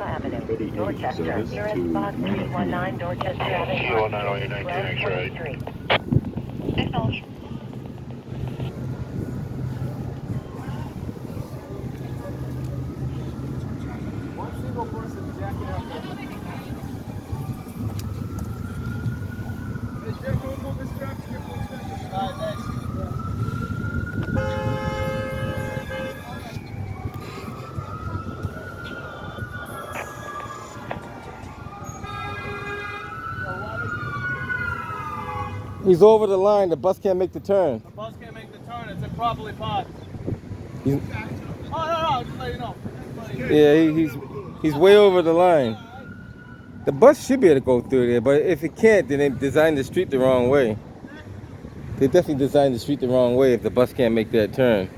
Avenue, Dorchester. You're in spot 319 Dorchester Avenue. 219 on your 19X, right? Acknowledge. One single person jacking up there. This vehicle will move this truck to your full spectrum. All right, thanks. He's over the line. The bus can't make the turn. The bus can't make the turn. It's improperly parked. He's, Oh, no, just let you know. yeah, he's way over the line. The bus should be able to go through there, but if it can't, then they designed the street the wrong way. They definitely designed the street the wrong way if the bus can't make that turn.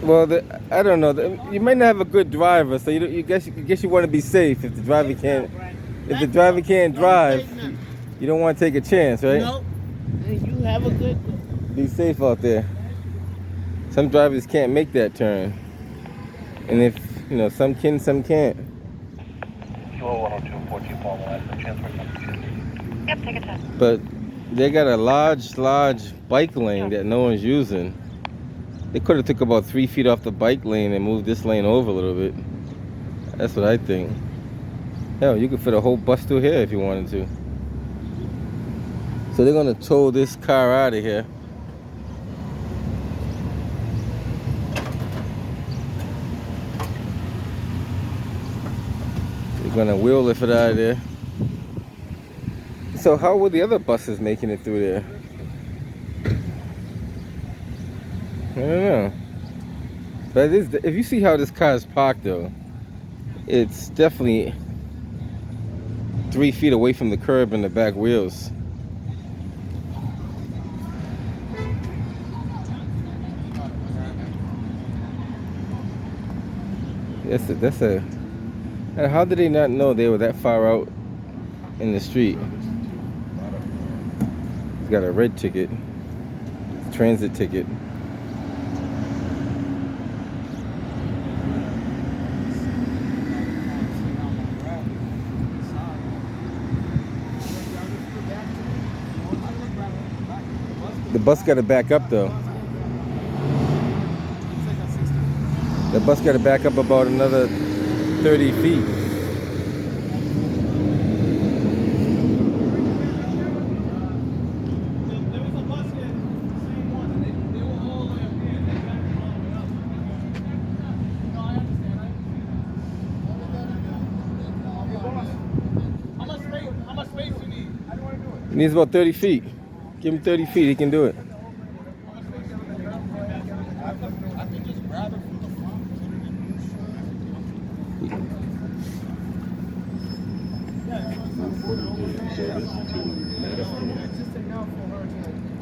Well, I don't know. You might not have a good driver, so you guess you want to be safe. If the driver can't drive, you don't want to take a chance, right? No, you have a good. Be safe out there. Some drivers can't make that turn, and if you know, some can, some can't. QO 102, 14 Palm Line, transfer. Yep, take a test. But they got a large bike lane that no one's using. They could have took about 3 feet off the bike lane and moved this lane over a little bit. That's what I think. Hell, you could fit a whole bus through here if you wanted to. So they're gonna tow this car out of here. They're gonna wheel lift it out of there. So how were the other buses making it through there? I don't know. But if you see how this car is parked though, it's definitely 3 feet away from the curb and the back wheels. And how did they not know they were that far out in the street? He's got a red ticket, transit ticket. The bus got to back up though. The bus got to back up about another 30 feet. There was a bus here, same one, and they were all the way up here, and they backed them all the way up. No, I understand. How much space do you need? I don't want to do it. He needs about 30 feet. Give him 30 feet, he can do it. I can just grab it from the front, put it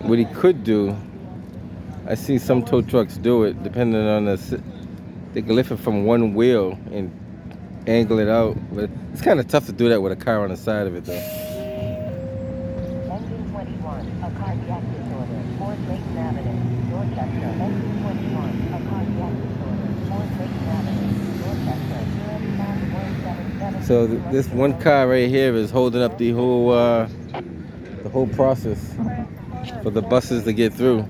in. What he could do, I see some tow trucks do it, depending on they can lift it from one wheel and angle it out. But it's kind of tough to do that with a car on the side of it though. Engine 21, a cardiac disorder, 4 Clayton Avenue, Dorchester. Engine 21, a cardiac disorder, 4 Clayton Avenue, Dorchester. You're in spot 177. So this one car right here is holding up the whole process for the buses to get through.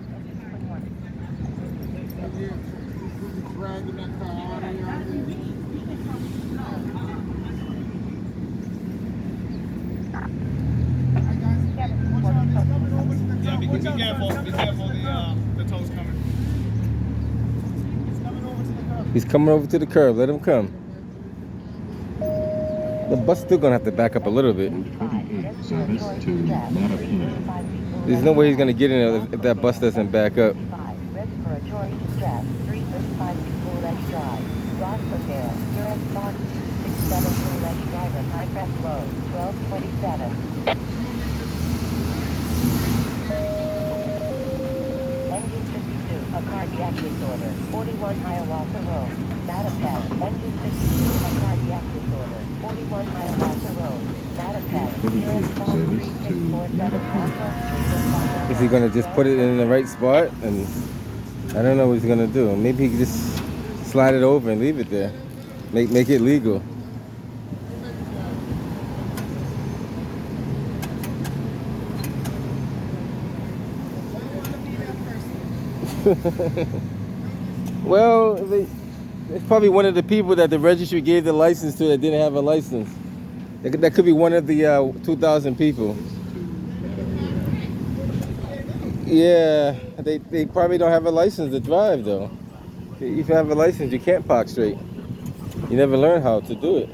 Be careful, the tow's coming. He's coming over to the curb. Let him come. The bus still gonna have to back up a little bit. There's no way he's gonna get in there if that bus doesn't back up. Respiratory distress, 335 people let's drive. Ross O'Hare, you're in spot 672 let's drive at High Crest Road, 1227. Engine 52, a cardiac disorder, 41 Hiawatha Road. Manifest, engine 52, a cardiac disorder, 41 Hiawatha Road. Is he gonna just put it in the right spot? And I don't know what he's gonna do. Maybe he could just slide it over and leave it there. Make it legal. Well, it's probably one of the people that the registry gave the license to that didn't have a license. That could be one of the 2,000 people. Yeah, they probably don't have a license to drive though. If you have a license, you can't park straight. You never learn how to do it.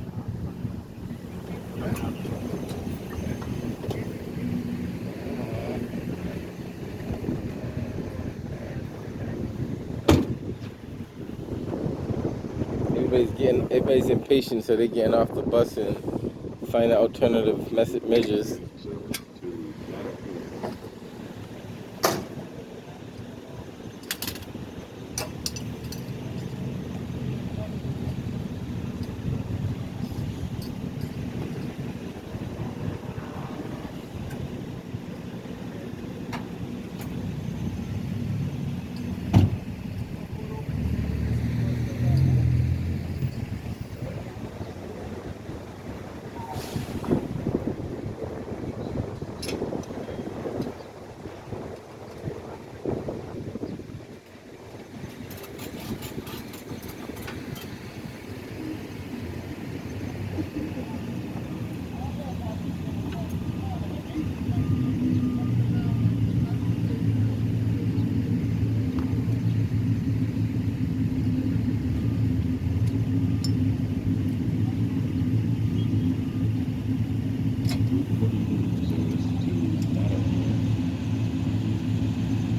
Everybody's impatient, so they're getting off the bus and find alternative measures.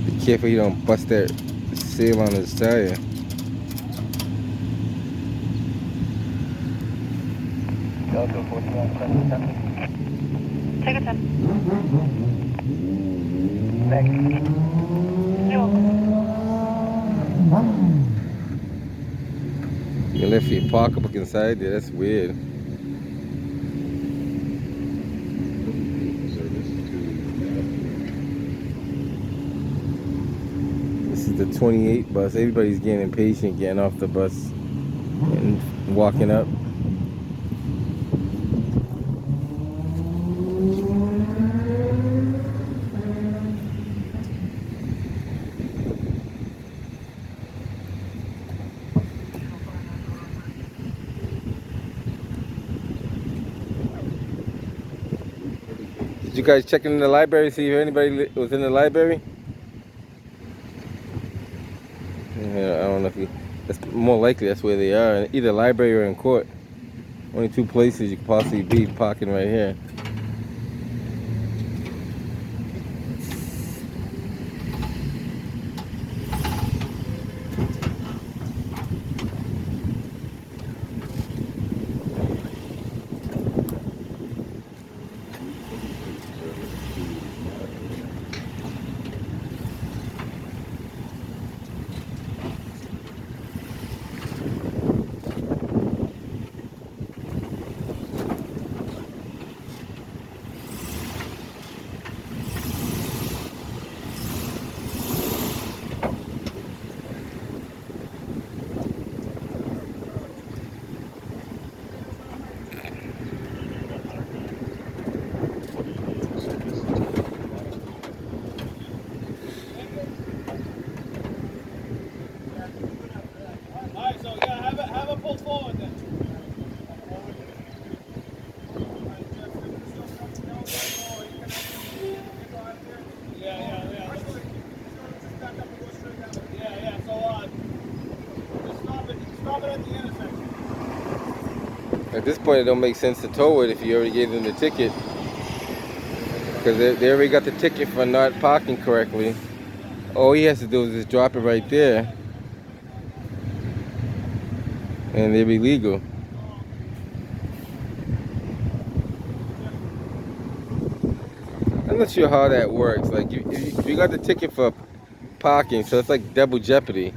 Be careful you don't bust that seal on his tire. Delta 4177. Take a 10. Thanks. You left your pocketbook inside there, that's weird. This is the 28 bus. Everybody's getting impatient getting off the bus and walking up. Did you guys check in the library, see if anybody was in the library? Yeah, I don't know if you... That's more likely that's where they are, either library or in court. Only two places you could possibly be parking right here. Alright, so yeah, have it pull forward then. Yeah. Yeah, so just stop it at the intersection. At this point, it don't make sense to tow it if you already gave them the ticket. Because they already got the ticket for not parking correctly. All he has to do is just drop it right there. And they'll be legal. I'm not sure how that works. Like, if you got the ticket for parking, so it's like double jeopardy.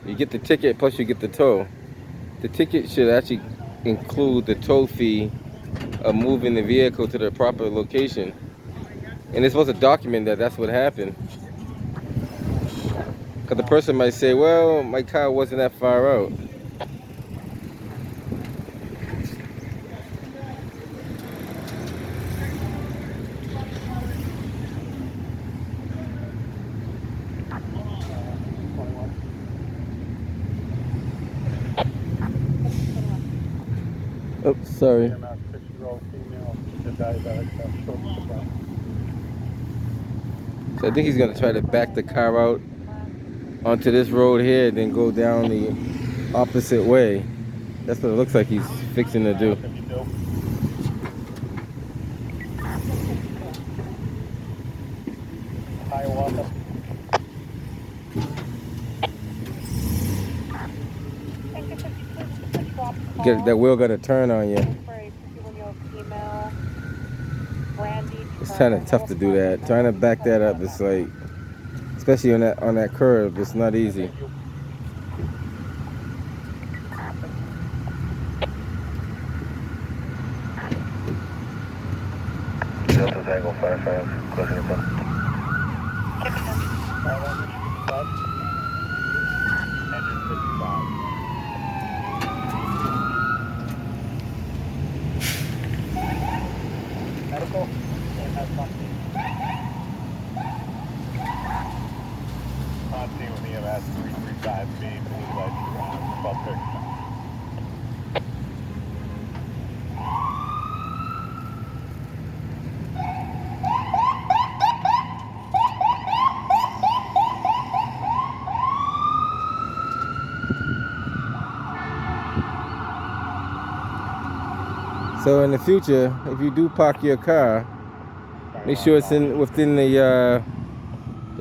You get the ticket, plus you get the tow. The ticket should actually include the tow fee of moving the vehicle to the proper location. And it's supposed to document that that's what happened. Because the person might say, well, my car wasn't that far out. Oh, sorry. EMS 6-year-old female, the diabetic, short supply. So I think he's going to try to back the car out onto this road here, then go down the opposite way. That's what it looks like he's fixing to do. Hiawatha. Get that wheel got to turn on you. It's kind of tough to do that. Trying to back that up, it's like, especially on that curve, it's not easy. Delta Tango 55, closing your phone. Engine 55. Medical? On scene with EMS 335B, blue light, 12 picture. So in the future, if you do park your car, make sure it's within the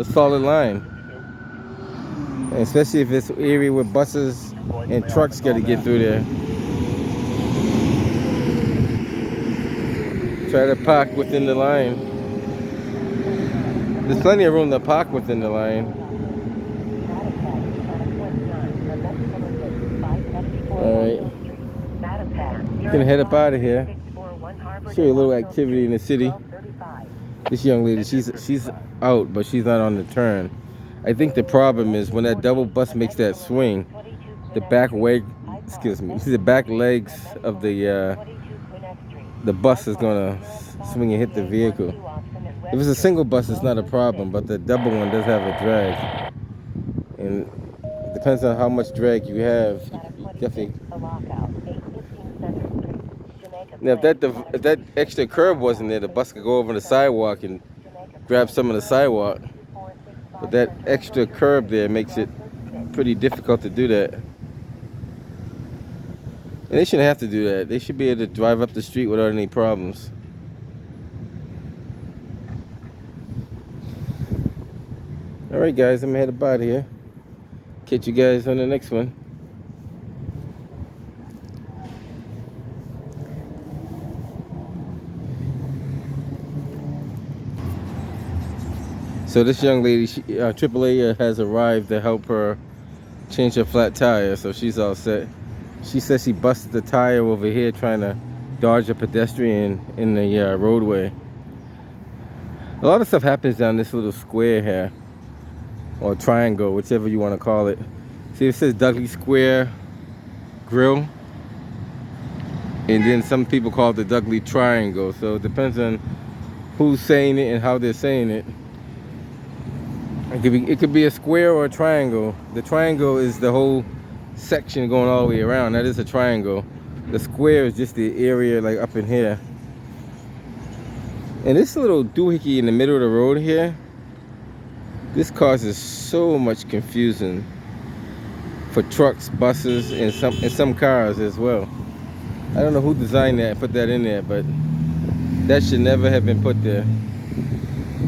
solid line, and especially if it's area where buses and trucks got to get through there. Try to park within the line. There's plenty of room to park within the line. All right. Gonna head up out of here. Show you a little activity in the city. This young lady, she's out, but she's not on the turn. I think the problem is when that double bus makes that swing, the back legs of the bus is gonna swing and hit the vehicle. If it's a single bus, it's not a problem, but the double one does have a drag, and it depends on how much drag you have. Definitely. Now, if that extra curb wasn't there, the bus could go over the sidewalk and grab some of the sidewalk. But that extra curb there makes it pretty difficult to do that. And they shouldn't have to do that. They should be able to drive up the street without any problems. Alright guys, I'm headed out of here. Catch you guys on the next one. So this young lady, AAA has arrived to help her change her flat tire, so she's all set. She says she busted the tire over here trying to dodge a pedestrian in the roadway. A lot of stuff happens down this little square here, or triangle, whichever you want to call it. See, it says Dudley Square Grill, and then some people call it the Dudley Triangle, so it depends on who's saying it and how they're saying it. It could be a square or a triangle. The triangle is the whole section going all the way around. That is a triangle. The square is just the area like up in here. And this little doohickey in the middle of the road here, this causes so much confusion for trucks, buses, and some cars as well. I don't know who designed that and put that in there, but that should never have been put there.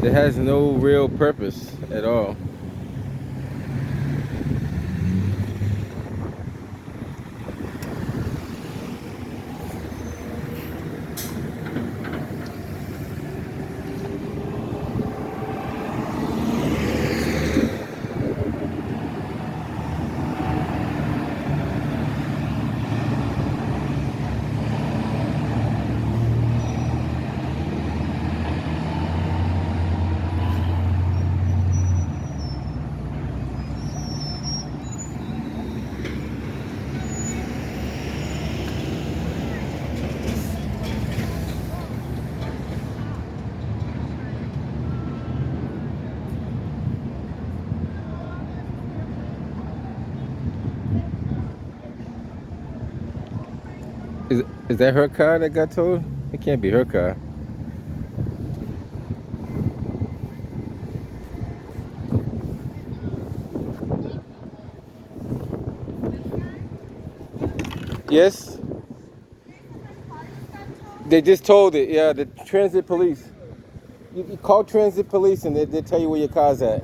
It has no real purpose at all. Is that her car that got towed? It can't be her car. Yes? They just told it. Yeah, the transit police. You call transit police and they tell you where your car's at.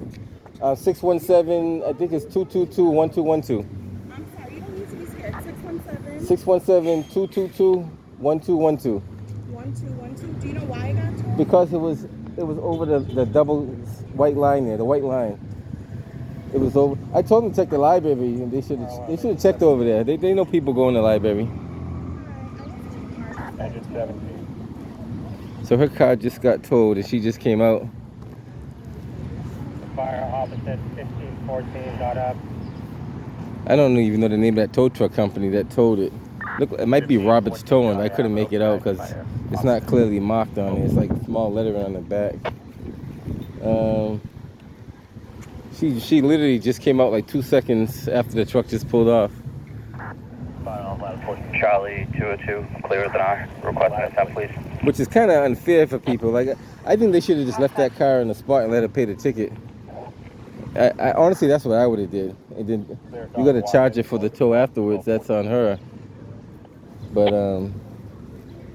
617, I think it's 222-1212. I'm sorry, you don't need to be scared. 617 617-222-1212. 1212. Do you know why I got told? Because it was over the double white line there, the white line. It was over. I told them to check the library, and they should have checked over there. They know people go in the library. Engine 17. So her car just got towed, and she just came out. Fire opposite 1514 got up. I don't even know the name of that tow truck company that towed it. Look, it might be Robert's Towing. I couldn't make it out because it's not clearly marked on it. It's like small lettering on the back. She literally just came out like 2 seconds after the truck just pulled off. Charlie 202, clearer than I. Requesting a 10, please. Which is kind of unfair for people. Like, I think they should have just left that car in the spot and let her pay the ticket. I honestly, that's what I would have did. And then you got to charge her for the tow afterwards. That's on her. But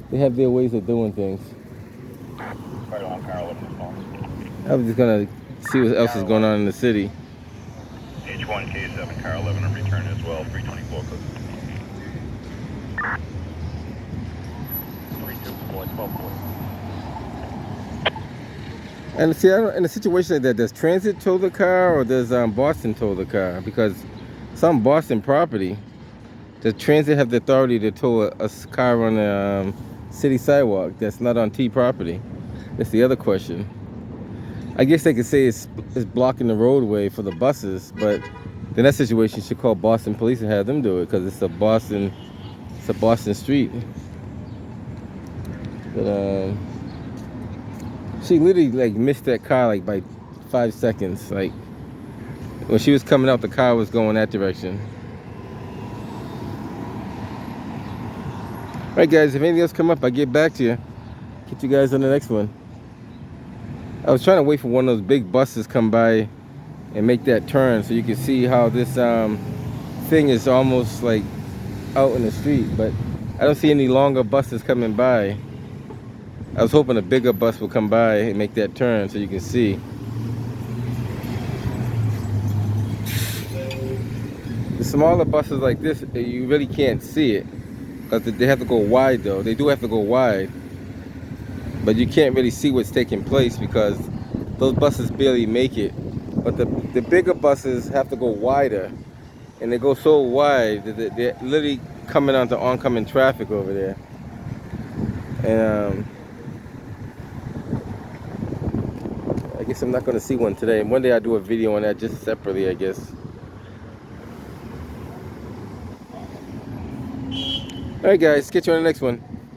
they have their ways of doing things. Right on Carol I was just gonna see what else is going on in the city. H1K7, car 11, and return as well, 324 code. 324, 1240. And see, in a situation like that, does Transit tow the car or does Boston tow the car? Because some Boston property, does Transit have the authority to tow a car on a city sidewalk that's not on T property? That's the other question. I guess they could say it's blocking the roadway for the buses, but in that situation, you should call Boston police and have them do it because it's a Boston street. But she literally like missed that car like by 5 seconds. Like when she was coming out, the car was going that direction. All right, guys. If anything else come up, I'll get back to you. Get you guys on the next one. I was trying to wait for one of those big buses come by and make that turn so you can see how this thing is almost like out in the street, but I don't see any longer buses coming by. I was hoping a bigger bus would come by and make that turn so you can see. The smaller buses like this, you really can't see it because they have to go wide though. They do have to go wide. But you can't really see what's taking place because those buses barely make it. But the bigger buses have to go wider. And they go so wide that they're literally coming onto oncoming traffic over there. And I guess I'm not going to see one today. One day I'll do a video on that just separately, I guess. Alright guys, catch you on the next one.